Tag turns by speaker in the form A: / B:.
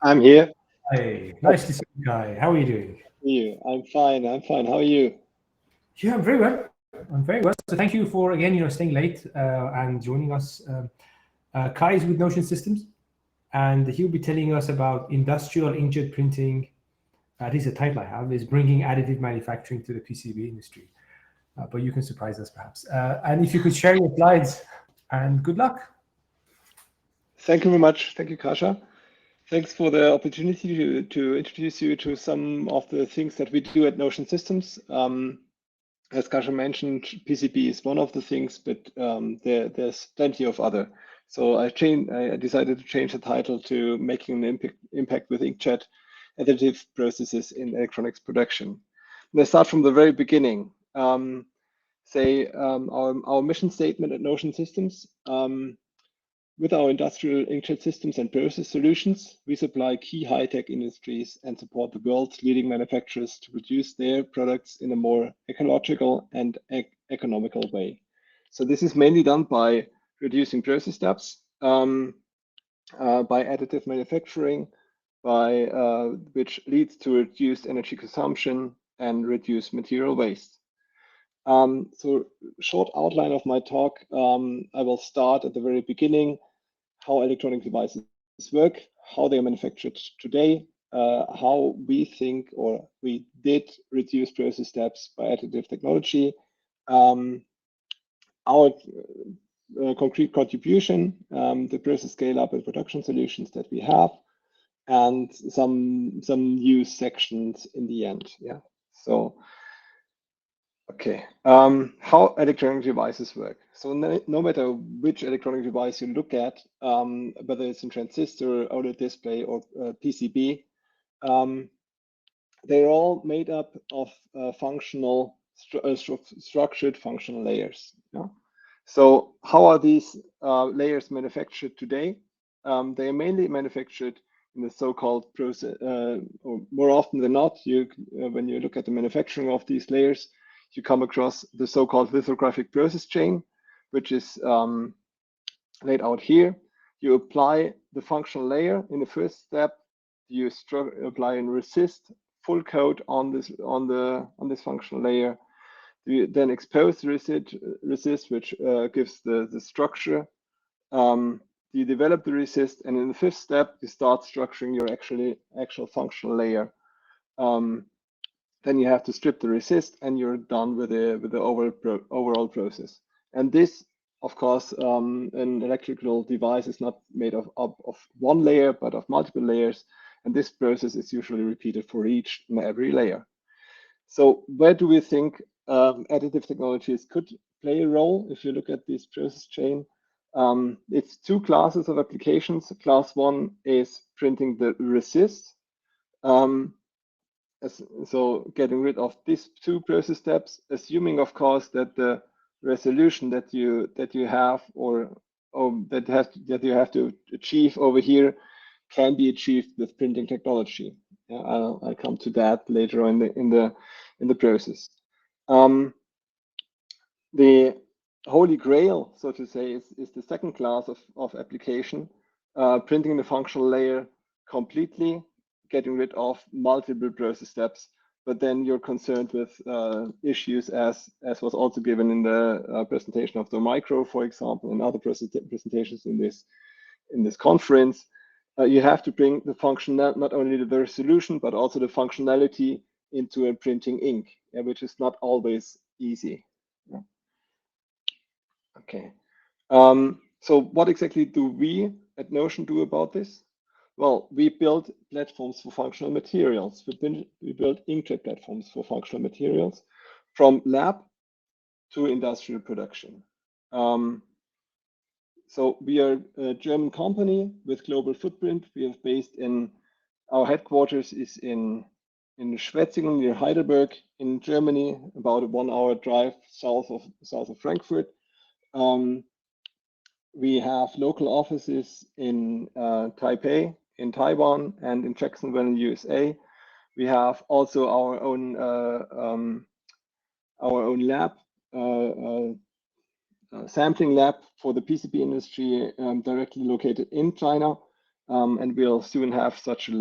A: I'm here.
B: Hi, nice to see you, Guy. How are you doing?
A: You. I'm fine. I'm fine. How are you?
B: Yeah, I'm very well. I'm very well. So thank you for again, staying late and joining us. Kai is with Notion Systems, and he'll be telling us about industrial inkjet printing. At least the title I have is bringing additive manufacturing to the PCB industry. But you can surprise us perhaps. And if you could share your slides, and good luck.
A: Thank you very much. Thank you, Kasha. Thanks for the opportunity to introduce you to some of the things that we do at Notion Systems. As Kasha mentioned, PCB is one of the things, but there's plenty of other. So I decided to change the title to making an impact with inkjet additive processes in electronics production. Let's start from the very beginning. Our mission statement at Notion Systems. With our industrial inkjet systems and process solutions, we supply key high-tech industries and support the world's leading manufacturers to produce their products in a more ecological and economical way. So this is mainly done by reducing process steps, by additive manufacturing, which leads to reduced energy consumption and reduced material waste. So short outline of my talk, I will start at the very beginning, how electronic devices work, how they are manufactured today, how we think or we did reduce process steps by additive technology, um, our concrete contribution, the process scale up and production solutions that we have, and some use sections in the end. Yeah. So okay, how electronic devices work. So no matter which electronic device you look at, whether it's a transistor, OLED display, or PCB, um, they're all made up of structured functional layers. Yeah? So how are these layers manufactured today? They are mainly manufactured in the so-called process, or more often than not, when you look at the manufacturing of these layers, you come across the so-called lithographic process chain, which is laid out here. You apply the functional layer in the first step. You apply and resist full coat on this functional layer. You then expose the resist, which gives the structure. You develop the resist, and in the fifth step, you start structuring your actual functional layer. Um, then you have to strip the resist, and you're done with the overall process. And this, of course, an electrical device is not made of one layer, but of multiple layers. And this process is usually repeated for each and every layer. So where do we think additive technologies could play a role if you look at this process chain? It's two classes of applications. Class one is printing the resist. Um, so getting rid of these two process steps, assuming, of course, that the resolution that you have or that you have to achieve over here can be achieved with printing technology. Yeah, I'll come to that later on in the process. Um, the holy grail, so to say, is the second class of application, printing the functional layer completely, getting rid of multiple process steps, but then you're concerned with issues as was also given in the presentation of the micro, for example, and other presentations in this conference. You have to bring the function, not only the resolution, but also the functionality into a printing ink, yeah, which is not always easy. Yeah. Okay. So what exactly do we at Notion do about this? Well, we build platforms for functional materials. We build inkjet platforms for functional materials from lab to industrial production. So we are a German company with global footprint. We are based in, our headquarters is in Schwetzingen near Heidelberg in Germany, about a 1 hour drive south of Frankfurt. We have local offices in Taipei, in Taiwan, and in Jacksonville, in USA. We have also our own lab, sampling lab for the PCB industry, directly located in China. and we'll soon have such a